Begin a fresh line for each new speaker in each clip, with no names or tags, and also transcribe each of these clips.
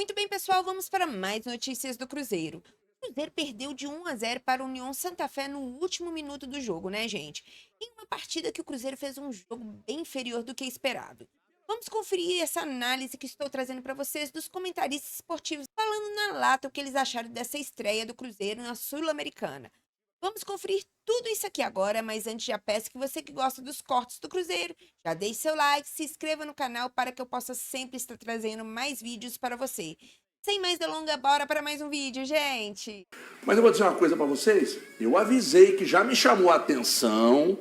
Muito bem, pessoal, vamos para mais notícias do Cruzeiro. O Cruzeiro perdeu de 1-0 para o União Santa Fé no último minuto do jogo, né, gente? Em uma partida que o Cruzeiro fez um jogo bem inferior do que esperado. Vamos conferir essa análise que estou trazendo para vocês dos comentaristas esportivos falando na lata o que eles acharam dessa estreia do Cruzeiro na Sul-Americana. Vamos conferir tudo isso aqui agora, mas antes já peço que você que gosta dos cortes do Cruzeiro, já deixe seu like, se inscreva no canal para que eu possa sempre estar trazendo mais vídeos para você. Sem mais delongas, bora para mais um vídeo, gente!
Mas eu vou dizer uma coisa para vocês, eu avisei que já me chamou a atenção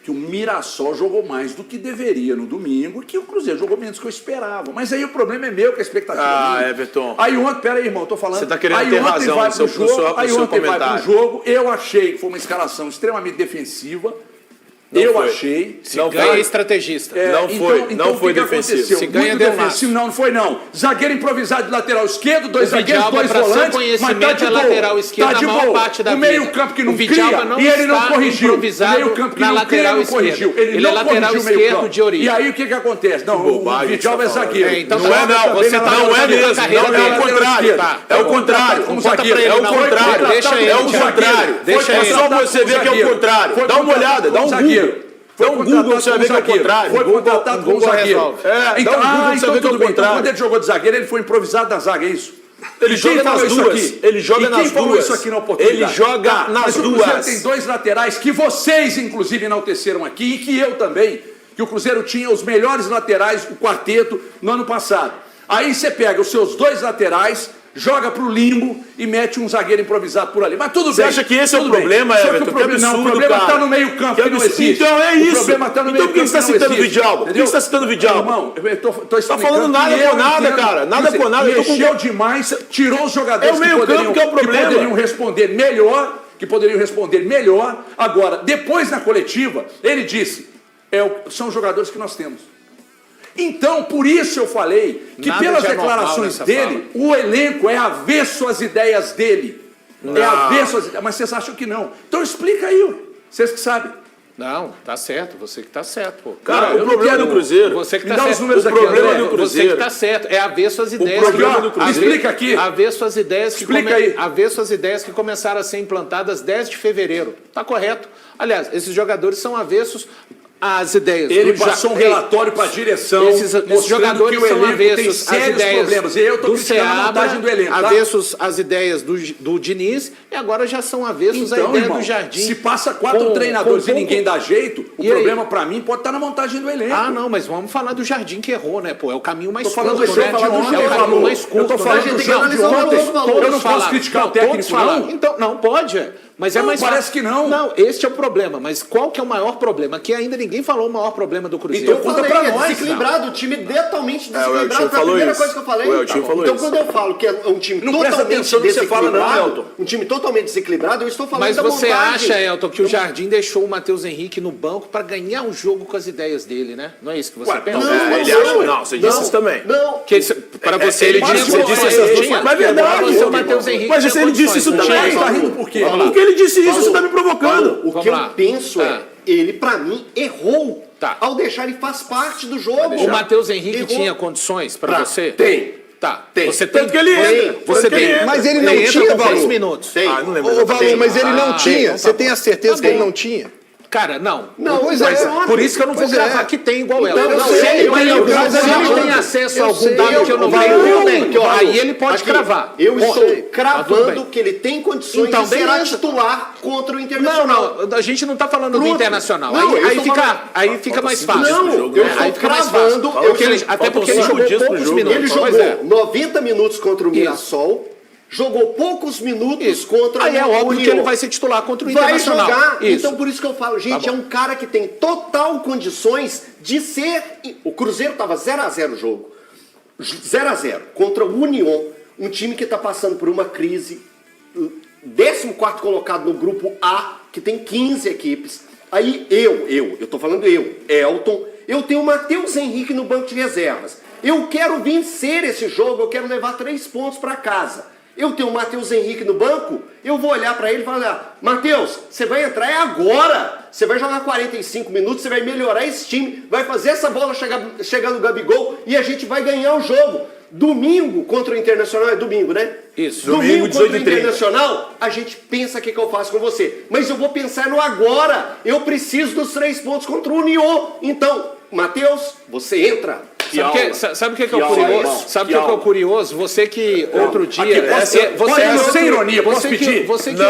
que o Mirassol jogou mais do que deveria no domingo e que o Cruzeiro jogou menos do que eu esperava. Mas aí o problema é meu, que a expectativa é minha.
Everton.
Aí ontem, pera aí, irmão, tô falando.
Você tá querendo
aí
ter
ontem
razão
vai
no seu,
pro jogo, aí
seu
ontem vai
comentário.
pro jogo, eu achei que foi uma escalação extremamente defensiva. Achei.
Se ganha é estrategista.
Não foi defensivo.
Se ganha,
muito
deu
defensivo, não foi não. Zagueiro improvisado de lateral esquerdo, dois
O
zagueiros,
Vidalba,
dois
pra seu
volantes,
conhecimento,
mas tá de
é
boa.
lateral esquerdo
Tá de
na maior
boa.
parte da
o meio
vida.
campo que não
O Vidalba
cria
não
e ele não
está
corrigiu. O
improvisado
meio campo que
na
não cria
lateral
não corrigiu.
esquerda. Ele
não
é lateral
corrigiu o meio
esquerdo
campo.
de origem.
E aí o que que acontece? Não, o Vidalba é zagueiro.
Então
Não é não, você tá não é mesmo. Não é o contrário. É o contrário.
Como
Conta
zagueiro.
pra ele,
É o
não.
contrário.
Deixa ele,
É o
Thiago.
contrário.
Deixa
Foi
ele.
É só você ver que é o contrário. Dá uma olhada, dá um Google. Dá um Google, você vai ver que é o contrário.
Foi contratado como zagueiro.
Dá um Google, você vai ver que é o
tudo bem. Então, quando
contrário.
ele jogou de zagueiro, ele foi improvisado na zaga, é isso?
Ele
E quem
joga
falou
nas
isso
duas.
aqui?
Ele joga
E quem
nas
falou
duas.
isso aqui na oportunidade?
Ele joga nas
Mas o Cruzeiro
duas.
tem dois laterais que vocês, inclusive, enalteceram aqui, e que eu também, que o Cruzeiro tinha os melhores laterais, o quarteto, no ano passado. Aí você pega os seus dois laterais, joga pro limbo e mete um zagueiro improvisado por ali. Mas tudo bem.
Você acha que esse é o problema,
Só que
Everton?
o problema,
Que
não, o
absurdo,
problema
cara.
está no meio campo, que não existe.
Então é isso.
O problema está no
Então
meio
por que
campo,
você está
não
citando o
existe.
Vidalba? Por que
Entendeu?
você está citando o Vidalba?
Irmão, eu tô explicando
Tá falando nada
que eu
com nada,
entendo.
cara. Nada com nada. Eu tô com-
Mexeu demais, tirou os jogadores
É o meio-campo que é o problema.
poderiam responder melhor. Agora, depois na coletiva, ele disse, são os jogadores que nós temos. Então, por isso eu falei que
Nada
pelas
de anormal
declarações
nessa
dele, o elenco é avesso às ideias dele. É avesso às ideias. Mas vocês acham que não. Então explica aí, ó. Vocês que sabem.
Não, tá certo. Você que tá certo, pô.
Cara,
eu
o
não
problema
quero-
do Cruzeiro.
Você que
Me
tá
dá os
certo.
números
O
aqui,
problema
André.
do Cruzeiro.
Você que tá certo. É avesso às ideias.
problema do
que-
Cruzeiro.
Explica aqui.
Avesso às ideias que
Explica aí.
avesso às ideias que começaram a ser implantadas 10 de fevereiro. Tá correto. Aliás, esses jogadores são avessos às ideias.
Ele
do
passou um
Ei,
relatório para a direção,
Esses
mostrando
jogadores
que o
são
elenco tem
avessos às
sérios
ideias
problemas. E eu estou
do
criticando a montagem do elenco, tá?
avessos às ideias do Diniz, e agora já são avessos à
Então,
ideia
irmão,
do Jardim.
se passa quatro treinadores e ninguém dá jeito, o
E aí?
problema para mim pode estar na montagem do elenco.
Ah, não, mas vamos falar do Jardim que errou, né? Pô, é o caminho mais
Tô falando
curto,
do
né?
jogo de ontem,
É o caminho
falou.
mais curto.
Eu tô falando
né?
do
Não,
jogo de
todos-
ontem.
todos
Eu não posso
falaram.
criticar o
Todos
técnico,
falaram.
não?
Então, não, pode. Mas é
Não,
mais
parece
fácil.
que não.
Não, este é o problema. Mas qual que é o maior problema? Que ainda ninguém falou o maior problema do Cruzeiro.
Então, conta pra nós,
desequilibrado, o time totalmente
o
desequilibrado.
Eltinho
Foi a
falou
primeira
isso.
coisa que eu falei.
O Eltinho falou
então,
isso.
quando eu falo que é um time
Não presta
totalmente
atenção no que você fala, não,
desequilibrado,
Elton.
um time totalmente desequilibrado, eu estou falando
Mas
da
você
montagem.
acha, Elton, que o Jardim deixou o Matheus Henrique no banco para ganhar um jogo com as ideias dele, né? Não é isso que você pensa?
Ele acha que não, você disse isso também.
Não,
Para você, ele disse
essas
tinha.
Mas é verdade.
Pra você, o Matheus Henrique
Mas
tinha
se ele disse isso
condições, não
também.
tinha?
Tá rindo por quê?
Porque ele disse isso, você está me provocando.
o
Vamos
que eu
lá.
penso é,
Ah.
ele pra mim errou
Tá.
ao deixar ele faz parte do jogo.
O Matheus Henrique
Errou.
tinha condições para
Pra-
você?
Tem.
Tá.
Tem.
Você tem.
Tanto que ele entra.
Você
Tanto que ele
tem.
entra.
Mas ele não
entra
tinha
com 10
valor.
minutos.
Tem.
Ah, não lembro.
Ô, Valor, mas ele não
Ah,
tinha.
tem.
Você tem a certeza
Tá
que ele
bom.
não tinha?
Cara, não.
Não,
Pois
mas
é.
óbvio.
Por isso que eu não vou
Pois
gravar
é.
que tem igual
Então,
ela.
eu
Não,
sei,
se ele
mas
tem,
eu
se
sei.
ele tem acesso a
Eu
algum
sei,
dado que eu não
Valor.
tenho, eu tenho.
Aqui, ó,
Aí ele pode
aqui,
cravar.
Eu
Bom,
estou
tá tudo
cravando
bem.
que ele tem condições
Então,
de ser
beleza.
titular contra o
Não,
Internacional.
não, a gente não tá falando do
Pronto.
Internacional.
Não, eu
aí
tô
fica,
falando-
aí fica mais
cinco
fácil.
dias pro
Não,
jogo,
eu
né?
estou
Aí fica mais
cravando.
fácil. Porque ele- até porque ele
cinco
jogou
dias pro
poucos
jogo.
minutos.
Ele
Pois
jogou
é.
90 minutos contra o Mirassol, jogou poucos minutos
Isso.
contra
Aí é
o
óbvio
União.
que ele vai ser titular contra o
Vai
Internacional.
jogar,
Isso.
então por isso que eu falo, gente,
Tá
é
bom.
um cara que tem total condições de ser... O Cruzeiro estava 0-0 o jogo, 0-0 contra o União, um time que está passando por uma crise, 14º colocado no grupo A, que tem 15 equipes. Aí eu tô falando Elton, eu tenho o Matheus Henrique no banco de reservas. Eu quero vencer esse jogo, eu quero levar 3 pontos para casa. Eu tenho o Matheus Henrique no banco, eu vou olhar para ele e falar: Matheus, você vai entrar agora. Você vai jogar 45 minutos, você vai melhorar esse time, vai fazer essa bola chegar no Gabigol e a gente vai ganhar o jogo. domingo contra o Internacional, é domingo, né?
Isso.
Domingo contra o
18h30.
Internacional, a gente pensa o que eu faço com você. Mas eu vou pensar no agora. Eu preciso dos 3 pontos contra o Union. Então, Matheus, você entra.
Sabe o que é o curioso? Sabe o que é o curioso? Você que outro dia...
Sem ironia, posso pedir?
Você que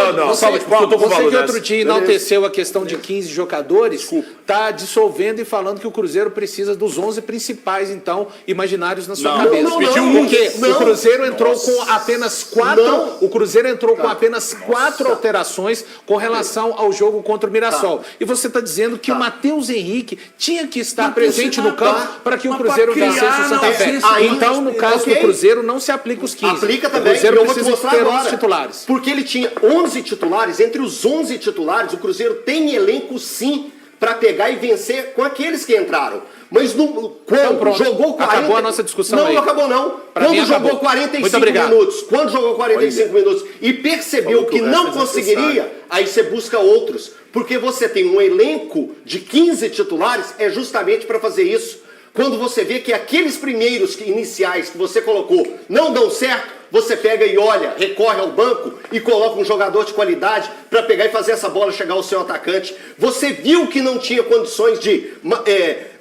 outro dia enalteceu a questão de 15 jogadores, está dissolvendo e falando que o Cruzeiro precisa dos 11 principais, então, imaginários na sua cabeça. Porque o Cruzeiro entrou com apenas 4... O Cruzeiro entrou com apenas 4 alterações com relação ao jogo contra o Mirassol. E você está dizendo que o Matheus Henrique tinha que estar presente no campo para que o Cruzeiro vencesse o Santa Fé. Então, no caso do Cruzeiro, não se aplica os 15.
Aplica também,
o Cruzeiro
eu vou te
precisa
mostrar
ter
agora.
11 titulares.
Porque ele tinha 11 titulares, entre os 11 titulares, o Cruzeiro tem elenco sim para pegar e vencer com aqueles que entraram. Mas quando jogou 40...
Acabou a nossa discussão
não,
aí.
Não acabou não.
Pra
quando
mim,
jogou
acabou.
45 minutos, quando jogou 45 minutos e percebeu que não conseguiria, aí você busca outros. Porque você tem um elenco de 15 titulares, é justamente para fazer isso. Quando você vê que aqueles primeiros iniciais que você colocou não dão certo, você pega e olha, recorre ao banco e coloca um jogador de qualidade para pegar e fazer essa bola chegar ao seu atacante. Você viu que não tinha condições de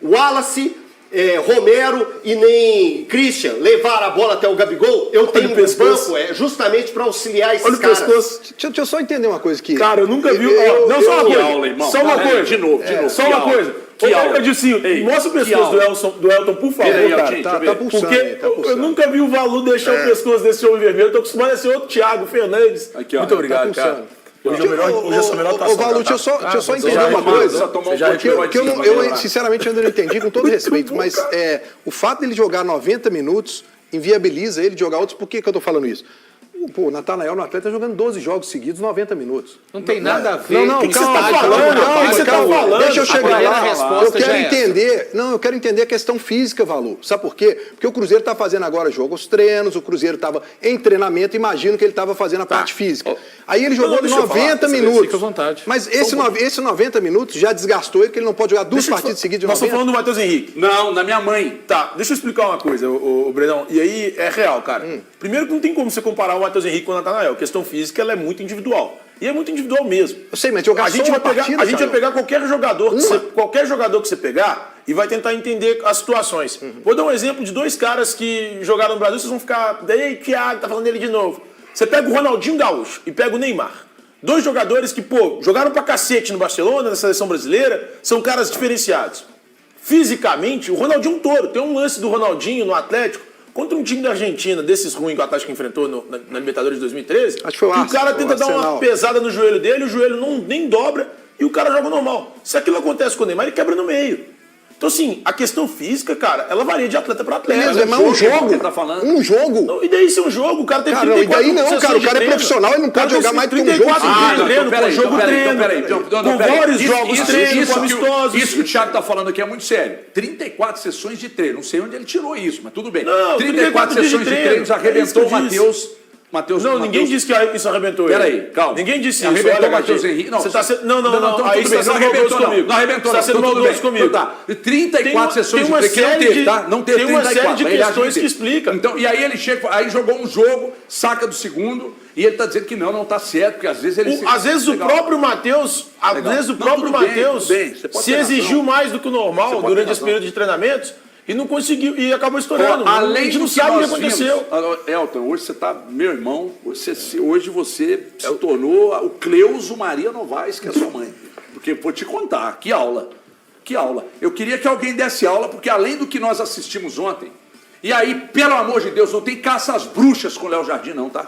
Wallace, Romero e nem Christian levar a bola até o Gabigol. Eu tenho um banco justamente para auxiliar esses caras.
Deixa eu só entender uma coisa aqui.
Cara, eu nunca vi... Não, só uma coisa. Só uma coisa.
De novo.
Só uma coisa. Eu disse, mostra o pescoço do Elton, por favor, cara.
Tá pulsando.
Porque eu nunca vi o Valu deixar o pescoço desse homem vermelho. Tô acostumado a ser outro Thiago Fernandes.
Aqui, ó.
Muito obrigado, cara. Hoje é a sua melhor atuação.
Ô, Valu, deixa eu só entender uma coisa. Porque eu sinceramente ainda não entendi, com todo respeito, mas o fato dele jogar 90 minutos inviabiliza ele de jogar outros. Por que eu tô falando isso? Pô, o Natanael no Atlético tá jogando 12 jogos seguidos, 90 minutos.
Não tem nada a ver.
Não,
O que você tá falando?
calma. Deixa eu chegar lá.
resposta
Eu quero entender. Não, eu quero entender a questão física, Valu. Sabe por quê? Porque o Cruzeiro tá fazendo agora jogos treinos, o Cruzeiro tava em treinamento, imagino que ele tava fazendo a parte física. Aí ele jogou 90 minutos.
Fica à vontade.
Mas esse 90 minutos já desgastou ele, que ele não pode jogar duas partidas seguidas de 90.
Nós estamos falando do Matheus Henrique.
Não, na minha mãe.
Tá, deixa eu explicar uma coisa, o Brenão. E aí é real, cara. Primeiro que não tem como você comparar o Matheus Henrique com o Natanael. A questão física ela é muito individual. E é muito individual mesmo.
Eu sei, mas jogar
A gente vai pegar qualquer jogador que você pegar e vai tentar entender as situações. Vou dar um exemplo de 2 caras que jogaram no Brasil, vocês vão ficar... Ei, Thiago, tá falando dele de novo. Você pega o Ronaldinho Gaúcho e pega o Neymar. 2 jogadores que, jogaram pra cacete no Barcelona, na seleção brasileira, são caras diferenciados. Fisicamente, o Ronaldinho é um touro. Tem um lance do Ronaldinho no Atlético contra um time da Argentina, desses ruins que o Atlético enfrentou na Libertadores de 2013,
Acho que foi o
cara tenta dar uma pesada no joelho dele, o joelho nem dobra e o cara joga normal. Se aquilo acontece com o Neymar, ele quebra no meio. Então, assim, a questão física, cara, ela varia de atleta para atleta.
Mas um jogo,
tá falando.
um jogo.
Não, e daí se é um jogo, o cara tem 34
e daí não, cara, o cara é profissional, ele não pode jogar mais do que um jogo.
Com vários jogos treino, com amistosos.
Isso que o Thiago tá falando aqui é muito sério. 34 sessões de treino. Não sei onde ele tirou isso, mas tudo bem.
Não,
34 sessões de treino já arrebentou o Matheus.
Não, ninguém disse que isso arrebentou ele.
Peraí, calma.
Ninguém disse isso.
Arrebentou o Matheus Henrique.
Você tá sendo... Não.
Aí você está sendo maldoso comigo. Não arrebentou,
não. Você está sendo maldoso comigo.
Tá. 34 sessões de treino que não teve, tá? Não teve 34.
Tem uma série de questões que explicam.
Então, e aí ele chega, aí jogou um jogo, saca do segundo, e ele tá dizendo que não tá certo, porque às vezes ele...
Às vezes o próprio Matheus, se exigiu mais do que o normal durante esse período de treinamentos, e não conseguiu, e acabou estourando.
Além de
não sabe o que aconteceu.
Elton, hoje você tá, meu irmão, hoje você se tornou o Cleuso Maria Novaes, que é sua mãe. Porque vou te contar, que aula. Que aula. Eu queria que alguém desse aula, porque além do que nós assistimos ontem, e aí, pelo amor de Deus, não tem caça às bruxas com o Léo Jardim, não, tá?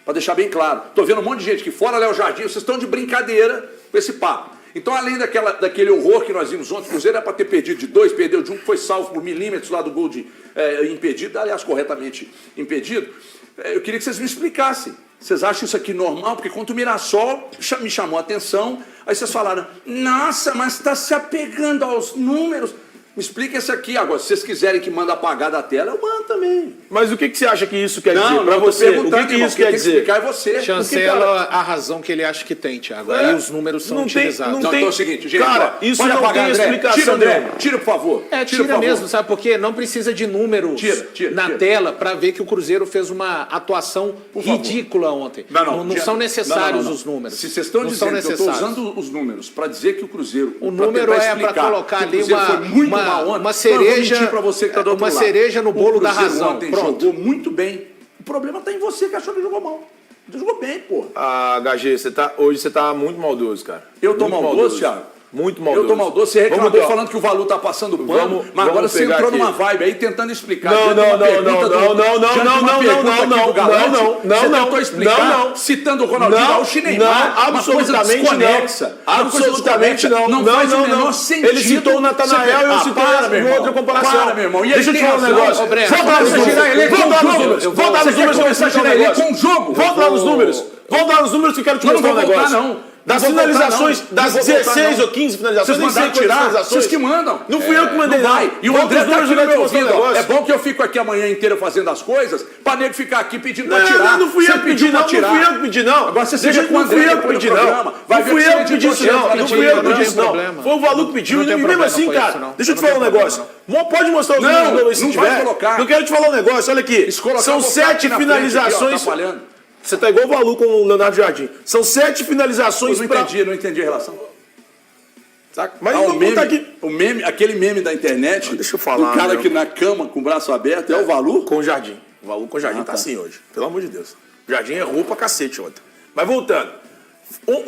Pra deixar bem claro. Tô vendo um monte de gente que fora Léo Jardim, vocês estão de brincadeira com esse papo. Então, além daquele horror que nós vimos ontem, o Cruzeiro era para ter perdido de 2, perdeu de 1, que foi salvo por milímetros lá do gol de impedido, aliás, corretamente impedido. Eu queria que vocês me explicassem. Vocês acham isso aqui normal? Porque contra o Mirassol me chamou a atenção, aí vocês falaram, nossa, mas está se apegando aos números. Me explica esse aqui. Agora, se vocês quiserem que manda apagar da tela, eu mando também.
Mas o que você acha que isso quer dizer
Não,
pra
eu tô
você? O
perguntando,
que
irmão,
isso
quem
quer
tem que
dizer?
explicar é você.
Chancela a razão que ele acha que tem, Thiago. Aí os números são utilizados.
Então é o seguinte, gente.
Cara,
ó,
isso
pode
não
apagar,
tem
André.
explicação
Tira, André.
nenhuma.
Tira, por favor.
Tira
por favor.
mesmo, sabe por quê? Não precisa de números
Tira,
na tela para ver que o Cruzeiro fez uma atuação ridícula ontem. Não são necessários os números.
Se vocês estão dizendo que eu estou usando os números para dizer que o Cruzeiro...
O número é para colocar ali uma cereja,
para você que tá do outro
uma
lado.
cereja no bolo da
Cruzeiro
razão.
ontem
Pronto.
jogou muito bem. O problema está em você que achou que jogou mal. Você jogou bem, pô.
Ah, HG, hoje você tá muito maldoso, cara.
Eu tô maldoso, Thiago?
Muito maldoso.
Eu tô maldoso, você reclamou
Vamos,
falando que o Valu tá passando pano,
Vamos
mas agora você
pegar
entrou
aqui.
numa vibe aí tentando explicar.
Não,
Citando o Ronaldinho Gaúcho e Neymar,
absolutamente não.
Não faz o menor sentido.
Ele citou o Natanael e eu citei uma outra comparação.
Para, meu irmão.
Deixa eu te falar um negócio. Volta lá nos números. Volta lá nos números que eu quero te mostrar um negócio. Das finalizações, das 16 ou 15 finalizações,
vocês mandaram tirar, vocês que mandam.
Não fui eu que mandei, não.
E o André tá aqui no meu ouvido.
Negócio.
É bom que eu fico aqui a manhã inteira fazendo as coisas, pra nego ficar aqui pedindo pra tirar.
Não fui eu que pedi, não. Não fui eu que pedi, não.
Agora você seja com o André,
não fui eu que pedi, não. Não fui eu que pedi isso, não. Não fui eu que pedi isso, não. Foi o Valu que pediu. E mesmo assim, cara, deixa eu te falar um negócio. Pode mostrar os números se tiver. Não quero te falar um negócio, olha aqui. São 7 finalizações. Você tá igual o Valu com o Leonardo Jardim. São 7 finalizações
pra... Não entendi a relação.
Saca? Mas aqui.
Aquele meme da internet,
deixa eu falar,
o cara que na cama com o braço aberto, é o Valu?
Com o Jardim. O Valu com o Jardim tá assim hoje. Pelo amor de Deus. O Jardim errou pra cacete ontem. Mas voltando.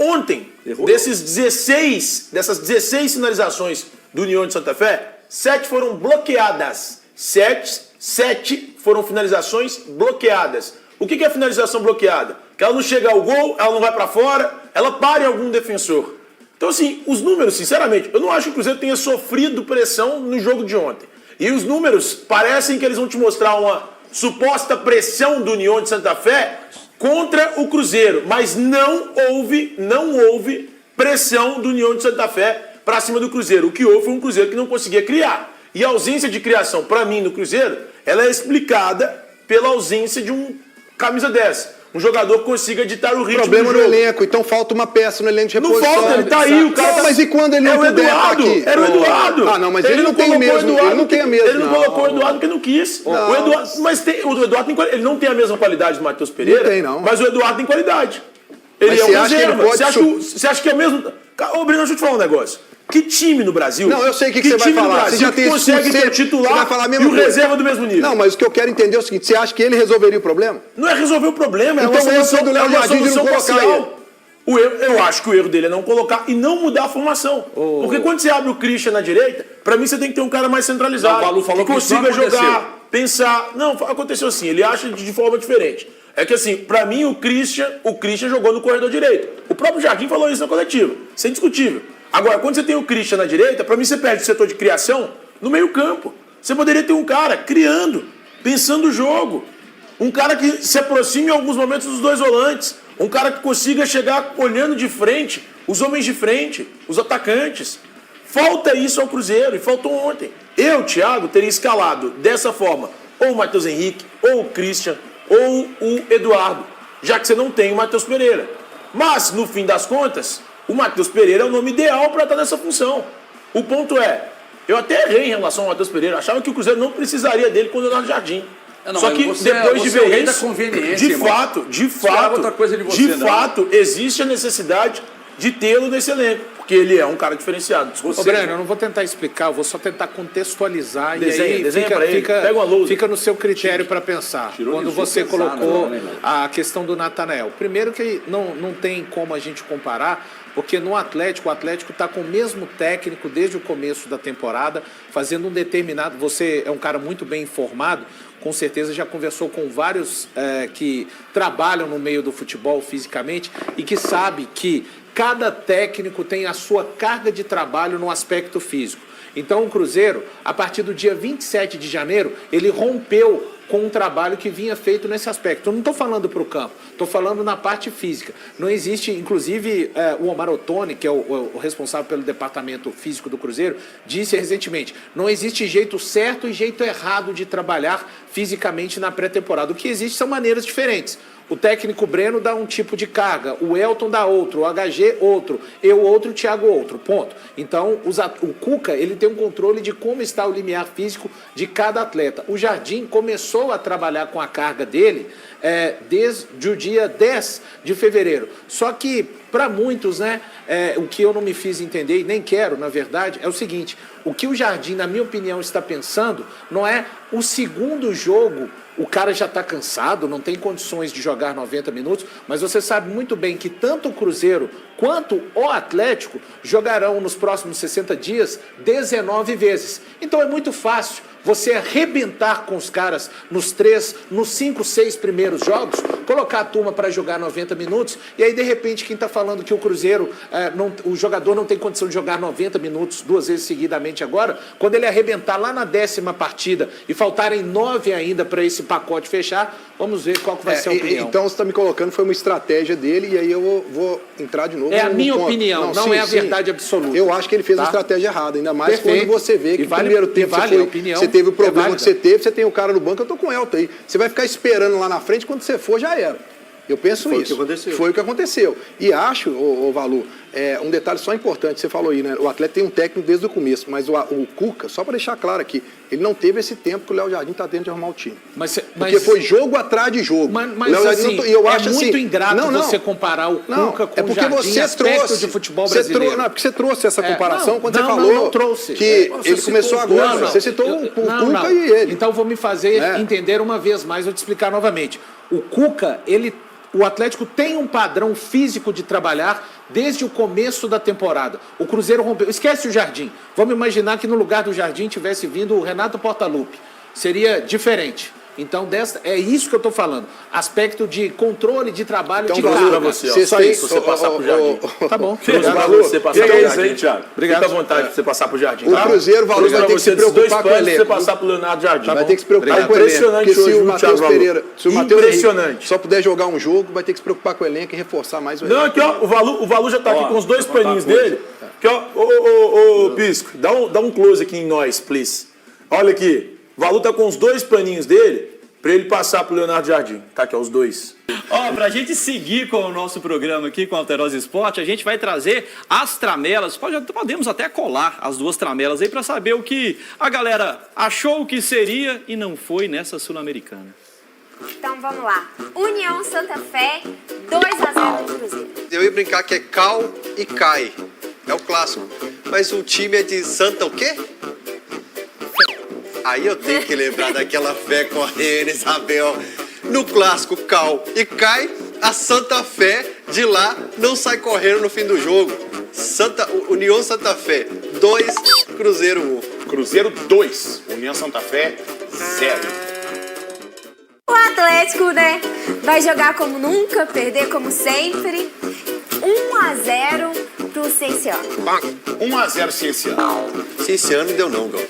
Ontem, dessas 16 finalizações do União de Santa Fé, 7 foram bloqueadas. 7 foram finalizações bloqueadas. O que é finalização bloqueada? Que ela não chega ao gol, ela não vai pra fora, ela para em algum defensor. Então, assim, os números, sinceramente, eu não acho que o Cruzeiro tenha sofrido pressão no jogo de ontem. E os números parecem que eles vão te mostrar uma suposta pressão do União de Santa Fé contra o Cruzeiro. Mas não houve pressão do União de Santa Fé pra cima do Cruzeiro. O que houve foi um Cruzeiro que não conseguia criar. E a ausência de criação, pra mim, no Cruzeiro, ela é explicada pela ausência de um camisa 10. Um jogador que consiga ditar o ritmo do jogo.
Problema no elenco, então falta uma peça no elenco de reposição.
Não falta, ele tá aí, o cara...
Mas e quando ele não puder estar aqui?
Era o Eduardo.
Ah, não, mas ele não tem mesmo. Ele não tem a mesma.
Ele não colocou o Eduardo porque não quis. O Eduardo, mas o Eduardo tem, ele não tem a mesma qualidade do Matheus Pereira.
Não tem, não.
Mas o Eduardo tem qualidade. Ele é um reserva. Você acha que é o mesmo... Ô, Breno, deixa eu te falar um negócio. Que time no Brasil?
Não, eu sei o que você vai falar.
Você já tem consegue ter titular e o reserva do mesmo nível.
Não, mas o que eu quero entender é o seguinte: você acha que ele resolveria o problema?
Não é resolver o problema, é
então,
uma solução,
do Léo Jardim de não colocar ele.
Eu acho que o erro dele é não colocar e não mudar a formação. Porque quando você abre o Christian na direita, pra mim você tem que ter um cara mais centralizado.
O Valu falou
que consiga jogar, pensar. Não, aconteceu assim, ele acha de forma diferente. É que assim, pra mim o Christian jogou no corredor direito. O próprio Jardim falou isso na coletiva. Isso é indiscutível. Agora, quando você tem o Christian na direita, pra mim você perde o setor de criação no meio campo. Você poderia ter um cara criando, pensando o jogo. Um cara que se aproxime em alguns momentos dos dois volantes. Um cara que consiga chegar olhando de frente, os homens de frente, os atacantes. Falta isso ao Cruzeiro e faltou ontem. Eu, Thiago, teria escalado dessa forma ou o Matheus Henrique, ou o Christian, ou o Eduardo, já que você não tem o Matheus Pereira. Mas, no fim das contas, o Matheus Pereira é o nome ideal para estar nessa função. O ponto é, eu até errei em relação ao Matheus Pereira, achava que o Cruzeiro não precisaria dele com o Leonardo Jardim. Só que depois de ver isso, de fato, existe a necessidade de tê-lo nesse elenco, porque ele é um cara diferenciado.
Ô, Breno, eu não vou tentar explicar, eu vou só tentar contextualizar
desenha
e aí fica no seu critério para pensar. Quando você colocou a questão do Natanael. Primeiro que não tem como a gente comparar, porque no Atlético, o Atlético está com o mesmo técnico desde o começo da temporada, fazendo um determinado... Você é um cara muito bem informado, com certeza já conversou com vários que trabalham no meio do futebol fisicamente e que sabe que cada técnico tem a sua carga de trabalho no aspecto físico. Então o Cruzeiro, a partir do dia 27 de janeiro, ele rompeu com um trabalho que vinha feito nesse aspecto. Eu não estou falando para o campo, estou falando na parte física. Não existe, inclusive, o Omar Ottoni, que é o responsável pelo departamento físico do Cruzeiro, disse recentemente, não existe jeito certo e jeito errado de trabalhar fisicamente na pré-temporada. O que existe são maneiras diferentes. O técnico Breno dá um tipo de carga, o Elton dá outro, o HG outro, eu outro, o Thiago outro, ponto. Então, o Cuca, ele tem um controle de como está o limiar físico de cada atleta. O Jardim começou a trabalhar com a carga dele desde o dia 10 de fevereiro. Só que, para muitos, né, o que eu não me fiz entender, e nem quero, na verdade, é o seguinte, o que o Jardim, na minha opinião, está pensando não é o segundo jogo. O cara já está cansado, não tem condições de jogar 90 minutos, mas você sabe muito bem que tanto o Cruzeiro quanto o Atlético jogarão nos próximos 60 dias 19 vezes. Então é muito fácil você arrebentar com os caras nos 5, 6 primeiros jogos, colocar a turma para jogar 90 minutos, e aí de repente quem está falando que o Cruzeiro, o jogador não tem condição de jogar 90 minutos 2 vezes seguidamente agora, quando ele arrebentar lá na 10ª partida e faltarem 9 ainda para esse pacote fechar, vamos ver qual que vai ser a opinião.
Então você está me colocando, foi uma estratégia dele, e aí eu vou entrar de novo.
É a minha opinião, não é a verdade absoluta.
Eu acho que ele fez a estratégia errada, ainda mais quando você vê que no primeiro tempo você teve o problema que você teve, você tem o cara no banco, eu tô com o Elton aí. Você vai ficar esperando lá na frente, quando você for, já era. Eu penso isso. Foi o que aconteceu. E acho, Valu, um detalhe só importante, você falou aí, né? O atleta tem um técnico desde o começo, mas o Cuca, só para deixar claro aqui, ele não teve esse tempo que o Léo Jardim está tendo de arrumar o time. Porque foi jogo atrás de jogo.
Mas assim, eu acho muito ingrato você comparar o Cuca com o Jardim, aspecto de futebol brasileiro.
Não, é porque você trouxe essa comparação quando você falou que ele começou agora. Você citou o Cuca e ele.
Então vou me fazer entender uma vez mais, vou te explicar novamente. O Cuca, o Atlético tem um padrão físico de trabalhar desde o começo da temporada. O Cruzeiro rompeu. Esquece o Jardim. Vamos imaginar que no lugar do Jardim tivesse vindo o Renato Portaluppi. Seria diferente. Então, é isso que eu estou falando. Aspecto de controle de trabalho
então,
de carga.
Você passar pro Jardim.
Tá bom.
Você passar pro Jardim,
Thiago.
Fica à vontade de você passar pro Jardim.
O Cruzeiro, Valor vai ter que se preocupar com o elenco.
Você passar pro Leonardo Jardim.
Vai ter que se preocupar com o elenco.
Impressionante hoje,
se o Matheus Pereira, se o Matheus
impressionante.
Só puder jogar um jogo, vai ter que se preocupar com o elenco e reforçar mais o elenco.
Não, aqui ó, o Valu já tá aqui com os 2 paninhos dele. Aqui ó, Pisco, dá um close aqui em nós, please. Olha aqui, o Valu tá com os 2 paninhos dele. Pra ele passar pro Leonardo Jardim. Tá aqui, ó, os 2.
Ó, pra gente seguir com o nosso programa aqui com a Alterosa Esporte, a gente vai trazer as tramelas. Podemos até colar as 2 tramelas aí pra saber o que a galera achou que seria e não foi nessa Sul-Americana.
Então vamos lá. União Santa Fé, 2-0 do Cruzeiro.
Eu ia brincar que é cal e cai. É o clássico. Mas o time é de Santa o quê? Aí eu tenho que lembrar daquela fé correndo, Isabel. No clássico, cal e cai, a Santa Fé de lá não sai correndo no fim do jogo. União Santa Fé, 2, Cruzeiro 1.
Cruzeiro 2, União Santa Fé 0.
O Atlético, né, vai jogar como nunca, perder como sempre. 1-0 pro Cienciano.
1-0 Cienciano.
Cienciano deu não, Gal.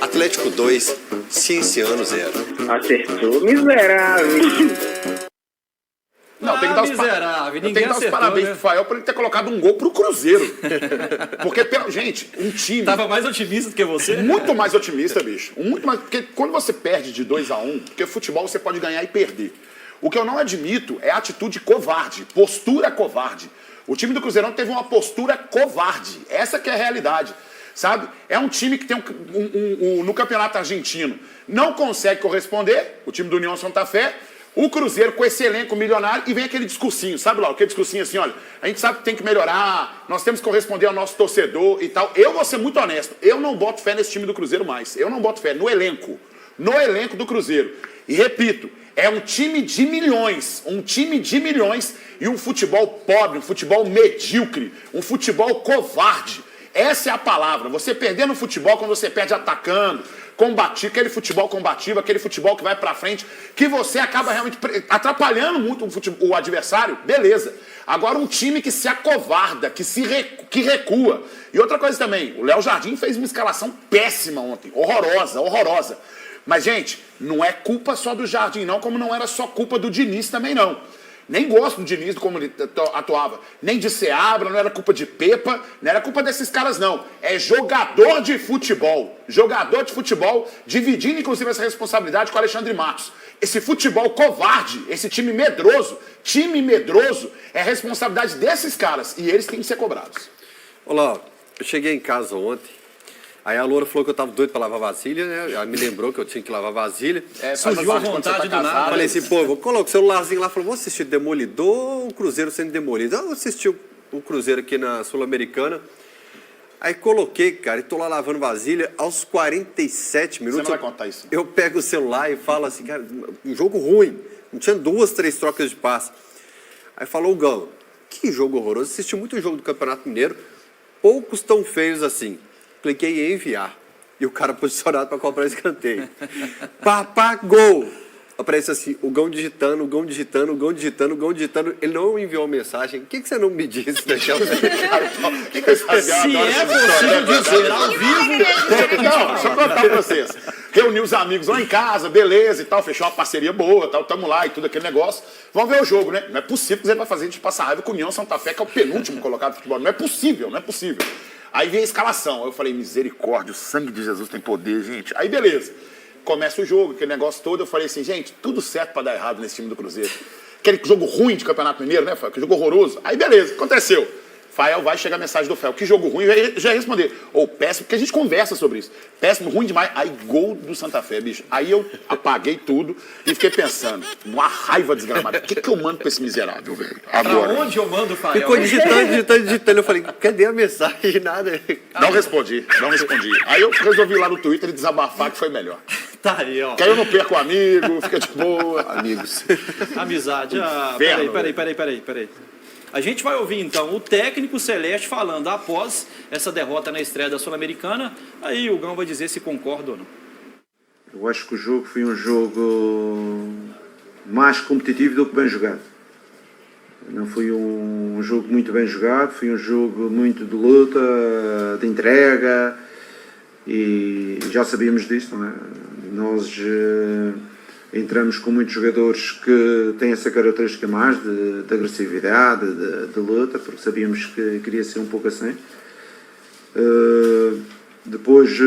Atlético 2, Cienciano 0.
Acertou, miserável.
Não, tem que dar os parabéns pro Fael por ele ter colocado um gol pro Cruzeiro. Porque, gente, um time...
Tava mais otimista do que você?
Muito mais otimista, bicho. Muito mais, porque quando você perde de 2-1, porque futebol você pode ganhar e perder. O que eu não admito é a atitude covarde, postura covarde. O time do Cruzeirão teve uma postura covarde. Essa que é a realidade. Sabe? É um time que tem no campeonato argentino não consegue corresponder, o time do União Santa Fé, o Cruzeiro com esse elenco milionário e vem aquele discursinho, sabe lá, aquele discursinho assim, olha, a gente sabe que tem que melhorar, nós temos que corresponder ao nosso torcedor e tal. Eu vou ser muito honesto, eu não boto fé nesse time do Cruzeiro mais, eu não boto fé no elenco do Cruzeiro. E repito, é um time de milhões e um futebol pobre, um futebol medíocre, um futebol covarde. Essa é a palavra. Você perder no futebol quando você perde atacando, combativo, aquele futebol combativo, aquele futebol que vai pra frente, que você acaba realmente atrapalhando muito o adversário, beleza. Agora um time que se acovarda, que recua. E outra coisa também, o Léo Jardim fez uma escalação péssima ontem, horrorosa.
Mas, gente, não é culpa só do Jardim, não, como não era só culpa do Diniz também, não. Nem gosto do Diniz, como ele atuava. Nem de Seabra, não era culpa de Pepa, não era culpa desses caras, não. É jogador de futebol. Jogador de futebol, dividindo, inclusive, essa responsabilidade com o Alexandre Matos. Esse futebol covarde, esse time medroso é responsabilidade desses caras. E eles têm que ser cobrados.
Olá, eu cheguei em casa ontem. Aí a Loura falou que eu tava doido pra lavar vasilha, né? Ela me lembrou que eu tinha que lavar vasilha.
Surgiu a vontade do nada.
Falei assim, pô, vou colocar o celularzinho lá. Falou, vou assistir Demolidor ou o Cruzeiro sendo demolido? Eu assisti o Cruzeiro aqui na Sul-Americana. Aí coloquei, cara, e tô lá lavando vasilha. Aos 47 minutos,
Você não vai contar isso.
eu pego o celular e falo assim, cara, um jogo ruim. Não tinha 2, 3 trocas de passe. Aí falou o Gão, que jogo horroroso. Assisti muito jogo do Campeonato Mineiro, poucos tão feios assim. Cliquei em enviar. E o cara posicionado para comprar escanteio. Papá, gol! Aparece assim, o Gão digitando, o Gão digitando, o Gão digitando, o Gão digitando. Ele não enviou mensagem. O que você não me disse, Michel?
Se é possível dizer ao vivo. Não, só contar pra vocês. Reuni os amigos lá em casa, beleza e tal, fechou uma parceria boa, tal, tamo lá e tudo aquele negócio. Vamos ver o jogo, né? Não é possível que você vai fazer a gente passar raiva com o União Santa Fé, que é o penúltimo colocado do futebol. Não é possível, não é possível. Aí veio a escalação. Eu falei, misericórdia, o sangue de Jesus tem poder, gente. Aí beleza. Começa o jogo, aquele negócio todo. Eu falei assim, gente, tudo certo pra dar errado nesse time do Cruzeiro. Aquele jogo ruim de Campeonato Mineiro, né, Fael? Que jogo horroroso. Aí beleza, aconteceu. Fael vai chegar a mensagem do Fael. Que jogo ruim, já ia responder. Ou péssimo, porque a gente conversa sobre isso. Péssimo, ruim demais. Aí gol do Santa Fé, bicho. Aí eu apaguei tudo e fiquei pensando, uma raiva desgramada. O que eu mando pra esse miserável, velho? Agora.
Pra onde eu mando, Fael?
Ficou digitando. Eu falei, cadê a mensagem? Nada.
Não respondi. Aí eu resolvi lá no Twitter e desabafar, que foi melhor.
Tá aí, ó.
Que aí eu não perco o amigo, fica de boa.
Amigos.
Amizade. Peraí. A gente vai ouvir, então, o técnico Celeste falando após essa derrota na estreia da Sul-Americana. Aí o Gão vai dizer se concorda ou não.
Eu acho que o jogo foi um jogo mais competitivo do que bem jogado. Não foi um jogo muito bem jogado, foi um jogo muito de luta, de entrega, e já sabíamos disso, não é? Nós entramos com muitos jogadores que têm essa característica mais de agressividade, de luta, porque sabíamos que queria ser um pouco assim. Depois,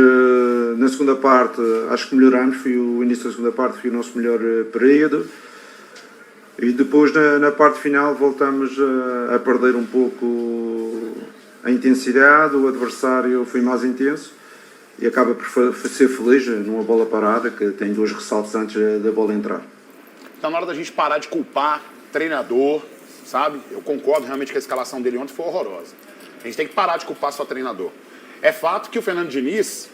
na segunda parte, acho que melhorámos, o início da segunda parte foi o nosso melhor período. E depois, na parte final, voltamos a perder um pouco a intensidade, o adversário foi mais intenso. E acaba por ser feliz numa bola parada, que tem 2 ressaltos antes da bola entrar.
Então, na hora da gente parar de culpar treinador, sabe? Eu concordo realmente que a escalação dele ontem foi horrorosa. A gente tem que parar de culpar só treinador. É fato que o Fernando Diniz,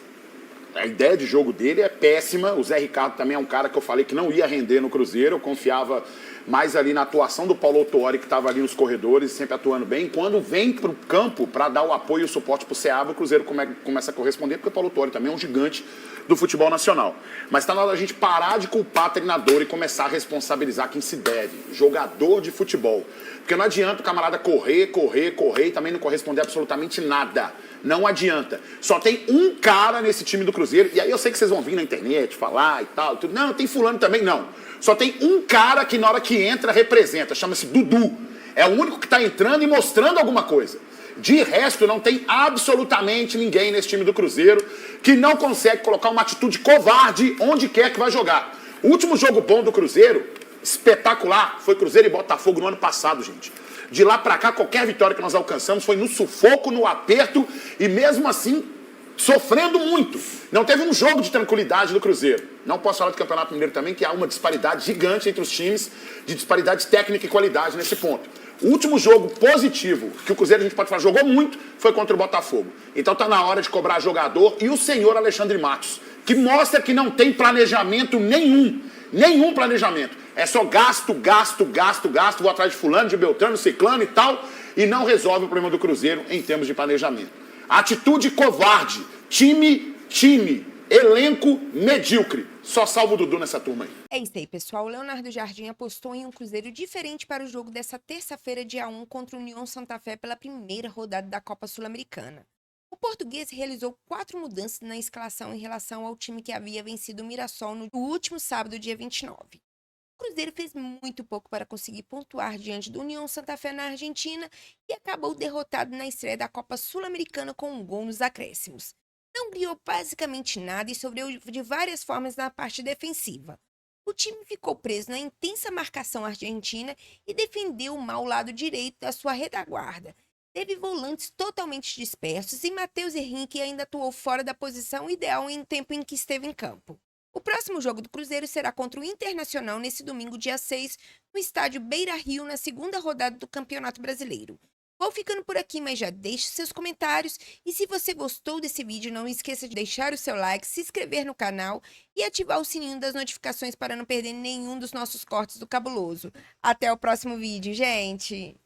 a ideia de jogo dele é péssima. O Zé Ricardo também é um cara que eu falei que não ia render no Cruzeiro. Eu confiava mais ali na atuação do Paulo Autuori, que estava ali nos corredores, sempre atuando bem. Quando vem para o campo para dar o apoio e o suporte para o Seabra, o Cruzeiro começa a corresponder, porque o Paulo Autuori também é um gigante do futebol nacional. Mas está na hora da gente parar de culpar treinador e começar a responsabilizar quem se deve, jogador de futebol. Porque não adianta o camarada correr e também não corresponder absolutamente nada. Não adianta. Só tem um cara nesse time do Cruzeiro, e aí eu sei que vocês vão vir na internet falar e tal, tudo. Não, tem fulano também, não. Só tem um cara que na hora que entra representa, chama-se Dudu. É o único que está entrando e mostrando alguma coisa. De resto, não tem absolutamente ninguém nesse time do Cruzeiro que não consegue colocar uma atitude covarde onde quer que vai jogar. O último jogo bom do Cruzeiro, espetacular, foi Cruzeiro e Botafogo no ano passado, gente. De lá pra cá, qualquer vitória que nós alcançamos foi no sufoco, no aperto e mesmo assim sofrendo muito. Não teve um jogo de tranquilidade do Cruzeiro. Não posso falar do Campeonato Mineiro também, que há uma disparidade gigante entre os times, de disparidade técnica e qualidade nesse ponto. O último jogo positivo que o Cruzeiro, a gente pode falar, jogou muito, foi contra o Botafogo. Então tá na hora de cobrar jogador e o senhor Alexandre Matos, que mostra que não tem planejamento nenhum. Nenhum planejamento. É só gasto, vou atrás de fulano, de Beltrano, Ciclano e tal, e não resolve o problema do Cruzeiro em termos de planejamento. Atitude covarde, time, elenco medíocre. Só salva o Dudu nessa turma aí.
É isso aí, pessoal. O Leonardo Jardim apostou em um Cruzeiro diferente para o jogo dessa terça-feira, dia 1, contra o União Santa Fé pela primeira rodada da Copa Sul-Americana. O português realizou 4 mudanças na escalação em relação ao time que havia vencido o Mirassol no último sábado, dia 29. O Cruzeiro fez muito pouco para conseguir pontuar diante do União Santa Fé na Argentina e acabou derrotado na estreia da Copa Sul-Americana com um gol nos acréscimos. Não criou basicamente nada e sofreu de várias formas na parte defensiva. O time ficou preso na intensa marcação argentina e defendeu mal o lado direito da sua retaguarda. Teve volantes totalmente dispersos e Matheus Henrique ainda atuou fora da posição ideal em tempo em que esteve em campo. O próximo jogo do Cruzeiro será contra o Internacional nesse domingo, dia 6, no estádio Beira-Rio, na segunda rodada do Campeonato Brasileiro. Vou ficando por aqui, mas já deixe seus comentários e se você gostou desse vídeo, não esqueça de deixar o seu like, se inscrever no canal e ativar o sininho das notificações para não perder nenhum dos nossos cortes do Cabuloso. Até o próximo vídeo, gente!